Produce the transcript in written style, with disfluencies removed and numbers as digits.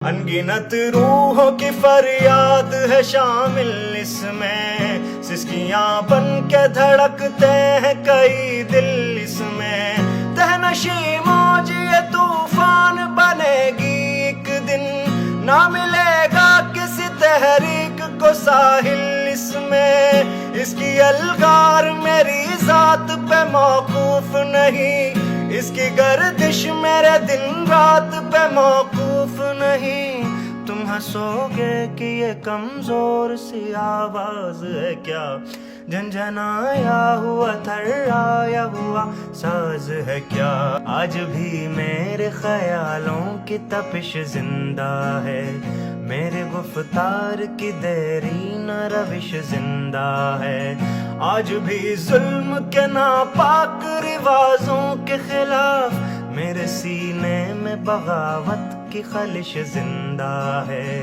انگنت روحوں کی فریاد ہے شامل اس میں، سسکیاں بن کے دھڑکتے ہیں کئی دل اس میں، تہنشی موج یہ طوفان بنے گی ایک دن، نہ ملے گا کسی تحریک کو ساحل اس میں، اس کی الغار میری ذات پہ موقوف نہیں، اس کی گردش میرے دن رات پہ موقوف نہیں، تم ہنسو گے کہ یہ کمزور سی آواز ہے کیا، جھنجھنایا ہوا تھرایا ہوا ساز ہے کیا، آج بھی میرے خیالوں کی تپش زندہ ہے، میرے گفتار کی دیرینہ روش زندہ ہے، آج بھی ظلم کے ناپاک رواجوں کے خلاف میرے سینے میں بغاوت کی خلش زندہ ہے۔